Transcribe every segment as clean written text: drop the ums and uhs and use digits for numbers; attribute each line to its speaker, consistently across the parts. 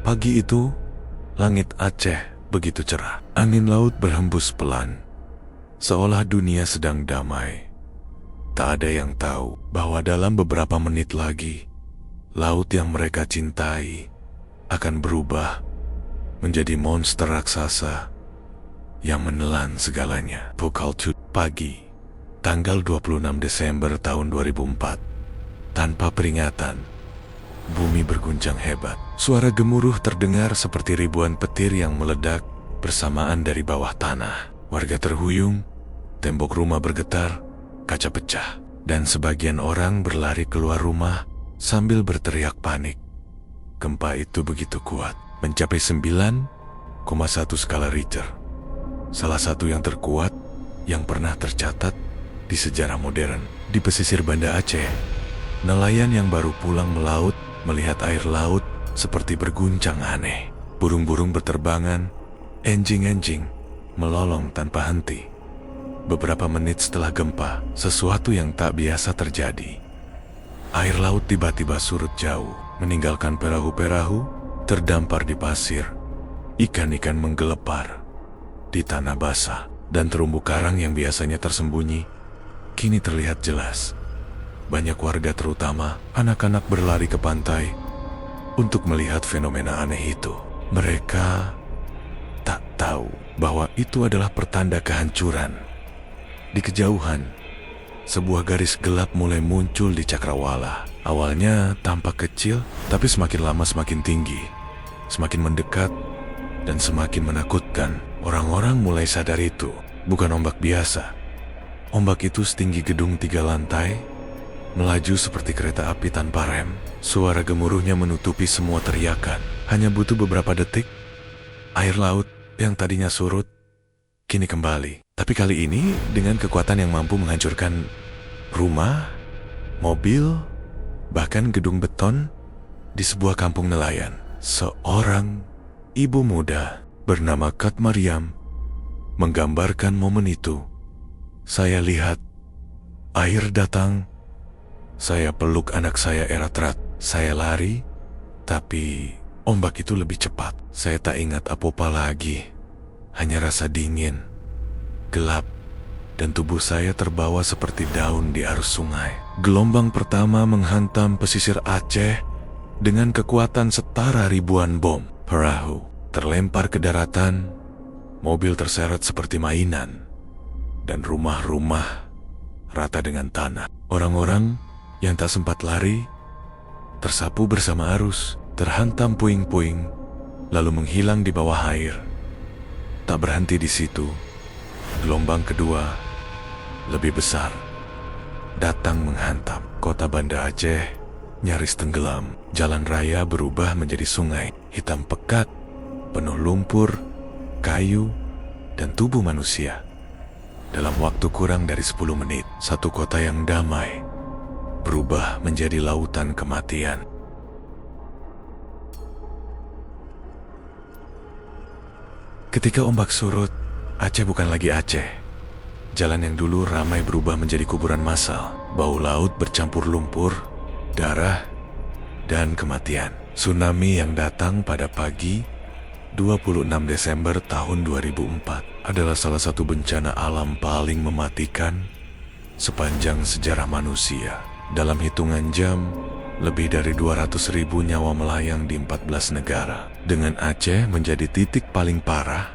Speaker 1: Pagi itu, langit Aceh begitu cerah. Angin laut berhembus pelan, seolah dunia sedang damai. Tak ada yang tahu bahwa dalam beberapa menit lagi, laut yang mereka cintai akan berubah menjadi monster raksasa yang menelan segalanya. Pukul 2 pagi, tanggal 26 Desember tahun 2004. Tanpa peringatan, bumi berguncang hebat. Suara gemuruh terdengar seperti ribuan petir yang meledak bersamaan dari bawah tanah. Warga terhuyung, tembok rumah bergetar, kaca pecah, dan sebagian orang berlari keluar rumah sambil berteriak panik. Gempa itu begitu kuat, mencapai 9,1 skala Richter. Salah satu yang terkuat yang pernah tercatat di sejarah modern. Di pesisir Banda Aceh, nelayan yang baru pulang melaut melihat air laut seperti berguncang aneh. Burung-burung berterbangan, enjing-enjing melolong tanpa henti. Beberapa menit setelah gempa, sesuatu yang tak biasa terjadi. Air laut tiba-tiba surut jauh, meninggalkan perahu-perahu terdampar di pasir. Ikan-ikan menggelepar di tanah basah, dan terumbu karang yang biasanya tersembunyi kini terlihat jelas. Banyak warga, terutama anak-anak, berlari ke pantai untuk melihat fenomena aneh itu. Mereka tak tahu bahwa itu adalah pertanda kehancuran. Di kejauhan, sebuah garis gelap mulai muncul di cakrawala. Awalnya tampak kecil, tapi semakin lama semakin tinggi, semakin mendekat, dan semakin menakutkan. Orang-orang mulai sadar itu bukan ombak biasa. Ombak itu setinggi gedung 3 lantai, melaju seperti kereta api tanpa rem. Suara gemuruhnya menutupi semua teriakan. Hanya butuh beberapa detik, air laut yang tadinya surut kini kembali. Tapi kali ini dengan kekuatan yang mampu menghancurkan rumah, mobil, bahkan gedung beton di sebuah kampung nelayan. Seorang ibu muda bernama Kat Mariam menggambarkan momen itu. Saya lihat air datang, saya peluk anak saya erat-erat, saya lari, tapi ombak itu lebih cepat. Saya tak ingat apa-apa lagi, hanya rasa dingin, gelap, dan tubuh saya terbawa seperti daun di arus sungai. Gelombang pertama menghantam pesisir Aceh dengan kekuatan setara ribuan bom. Perahu terlempar ke daratan, mobil terseret seperti mainan, dan rumah-rumah rata dengan tanah. Orang-orang yang tak sempat lari tersapu bersama arus, terhantam puing-puing, lalu menghilang di bawah air. Tak berhenti di situ, gelombang kedua lebih besar datang menghantam. Kota Banda Aceh nyaris tenggelam. Jalan raya berubah menjadi sungai hitam pekat, penuh lumpur, kayu, dan tubuh manusia. Dalam waktu kurang dari 10 menit, satu kota yang damai berubah menjadi lautan kematian. Ketika ombak surut, Aceh bukan lagi Aceh. Jalan yang dulu ramai berubah menjadi kuburan massal. Bau laut bercampur lumpur, darah, dan kematian. Tsunami yang datang pada pagi 26 Desember tahun 2004 adalah salah satu bencana alam paling mematikan sepanjang sejarah manusia. Dalam hitungan jam, lebih dari 200.000 nyawa melayang di 14 negara, dengan Aceh menjadi titik paling parah.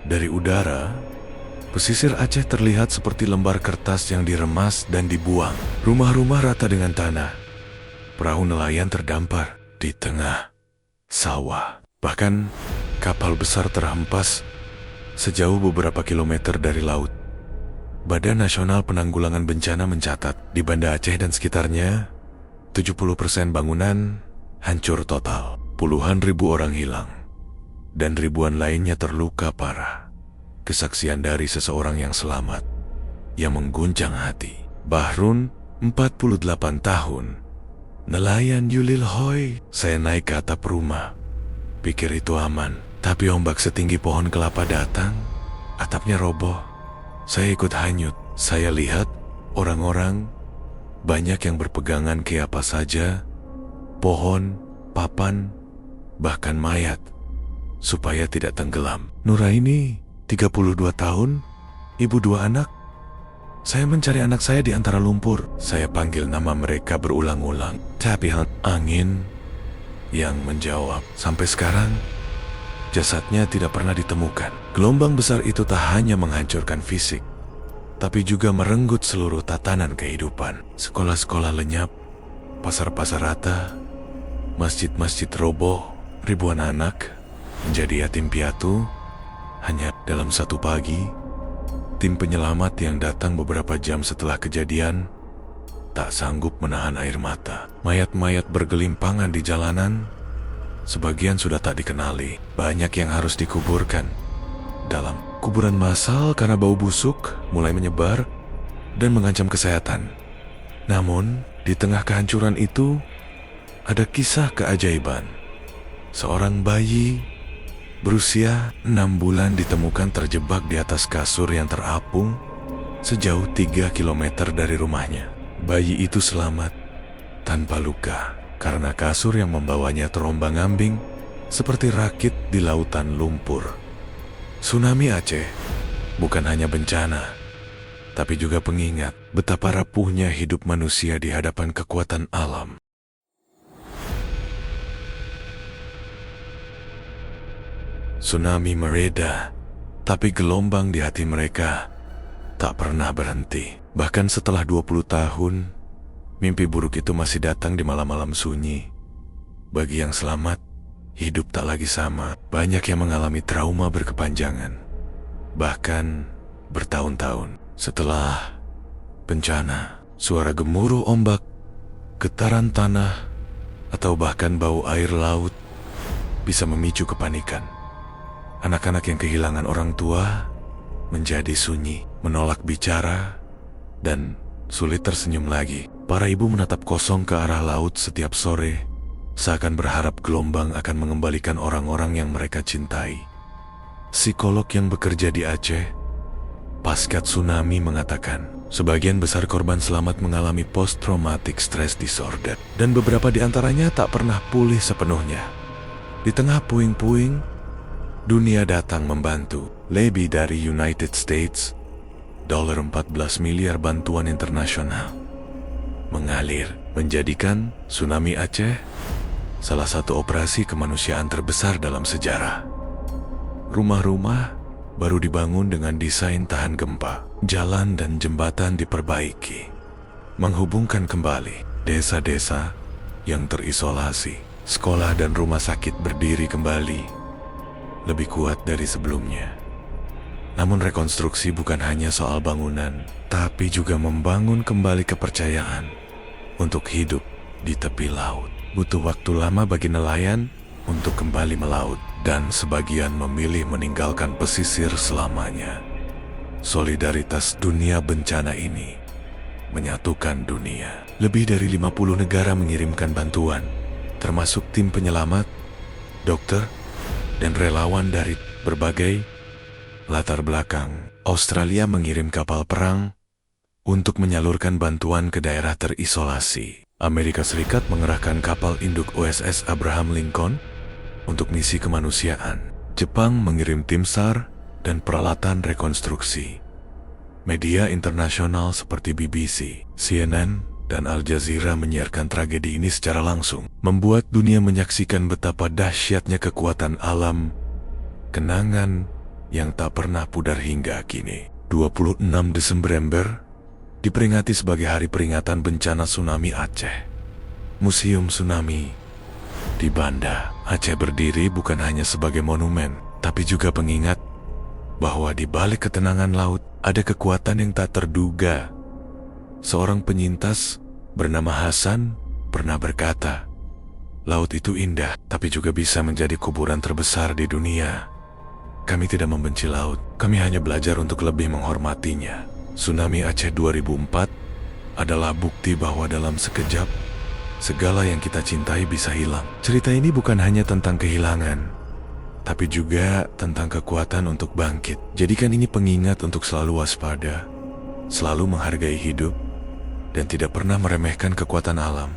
Speaker 1: Dari udara, pesisir Aceh terlihat seperti lembar kertas yang diremas dan dibuang. Rumah-rumah rata dengan tanah. Perahu nelayan terdampar di tengah sawah. Bahkan kapal besar terhempas sejauh beberapa kilometer dari laut. Badan Nasional Penanggulangan Bencana mencatat di Banda Aceh dan sekitarnya 70% bangunan hancur total. Puluhan ribu orang hilang dan ribuan lainnya terluka parah. Kesaksian dari seseorang yang selamat yang mengguncang hati. Bahrun, 48 tahun, nelayan Yulil Hoi. Saya naik ke atap rumah, pikir itu aman, tapi ombak setinggi pohon kelapa datang. Atapnya roboh, saya ikut hanyut. Saya lihat orang-orang banyak yang berpegangan ke apa saja, pohon, papan, bahkan mayat, supaya tidak tenggelam. Nuraini, 32 tahun, ibu 2 anak. Saya mencari anak saya di antara lumpur. Saya panggil nama mereka berulang-ulang. Tapi angin yang menjawab. Sampai sekarang, jasadnya tidak pernah ditemukan. Gelombang besar itu tak hanya menghancurkan fisik, tapi juga merenggut seluruh tatanan kehidupan. Sekolah-sekolah lenyap, pasar-pasar rata, masjid-masjid roboh, ribuan anak menjadi yatim piatu. Hanya dalam satu pagi, tim penyelamat yang datang beberapa jam setelah kejadian tak sanggup menahan air mata. Mayat-mayat bergelimpangan di jalanan, sebagian sudah tak dikenali. Banyak yang harus dikuburkan dalam kuburan massal karena bau busuk mulai menyebar dan mengancam kesehatan. Namun, di tengah kehancuran itu, ada kisah keajaiban. Seorang bayi berusia 6 bulan ditemukan terjebak di atas kasur yang terapung sejauh 3 kilometer dari rumahnya. Bayi itu selamat tanpa luka karena kasur yang membawanya terombang-ambing seperti rakit di lautan lumpur. Tsunami Aceh bukan hanya bencana, tapi juga pengingat betapa rapuhnya hidup manusia di hadapan kekuatan alam. Tsunami mereda, tapi gelombang di hati mereka tak pernah berhenti. Bahkan setelah 20 tahun, mimpi buruk itu masih datang di malam-malam sunyi. Bagi yang selamat, hidup tak lagi sama. Banyak yang mengalami trauma berkepanjangan, bahkan bertahun-tahun. Setelah bencana, suara gemuruh ombak, getaran tanah, atau bahkan bau air laut bisa memicu kepanikan. Anak-anak yang kehilangan orang tua menjadi sunyi, menolak bicara, dan sulit tersenyum lagi. Para ibu menatap kosong ke arah laut setiap sore, seakan berharap gelombang akan mengembalikan orang-orang yang mereka cintai. Psikolog yang bekerja di Aceh pasca tsunami mengatakan, sebagian besar korban selamat mengalami post-traumatic stress disorder, dan beberapa di antaranya tak pernah pulih sepenuhnya. Di tengah puing-puing, dunia datang membantu. Lebih dari United States, $14 miliar bantuan internasional mengalir, menjadikan Tsunami Aceh salah satu operasi kemanusiaan terbesar dalam sejarah. Rumah-rumah baru dibangun dengan desain tahan gempa. Jalan dan jembatan diperbaiki, menghubungkan kembali desa-desa yang terisolasi. Sekolah dan rumah sakit berdiri kembali, lebih kuat dari sebelumnya. Namun rekonstruksi bukan hanya soal bangunan, tapi juga membangun kembali kepercayaan untuk hidup di tepi laut. Butuh waktu lama bagi nelayan untuk kembali melaut, dan sebagian memilih meninggalkan pesisir selamanya. Solidaritas dunia bencana ini menyatukan dunia. Lebih dari 50 negara mengirimkan bantuan, termasuk tim penyelamat, dokter, dan relawan dari berbagai latar belakang. Australia mengirim kapal perang untuk menyalurkan bantuan ke daerah terisolasi. Amerika Serikat mengerahkan kapal induk USS Abraham Lincoln untuk misi kemanusiaan. Jepang mengirim tim SAR dan peralatan rekonstruksi. Media internasional seperti BBC, CNN, dan Al Jazeera menyiarkan tragedi ini secara langsung, membuat dunia menyaksikan betapa dahsyatnya kekuatan alam, kenangan yang tak pernah pudar hingga kini. 26 Desember diperingati sebagai hari peringatan bencana tsunami Aceh. Museum Tsunami di Banda Aceh berdiri bukan hanya sebagai monumen, tapi juga pengingat bahwa di balik ketenangan laut ada kekuatan yang tak terduga. Seorang penyintas bernama Hasan pernah berkata, "Laut itu indah, tapi juga bisa menjadi kuburan terbesar di dunia." Kami tidak membenci laut, kami hanya belajar untuk lebih menghormatinya. Tsunami Aceh 2004 adalah bukti bahwa dalam sekejap, segala yang kita cintai bisa hilang. Cerita ini bukan hanya tentang kehilangan, tapi juga tentang kekuatan untuk bangkit. Jadikan ini pengingat untuk selalu waspada, selalu menghargai hidup, dan tidak pernah meremehkan kekuatan alam.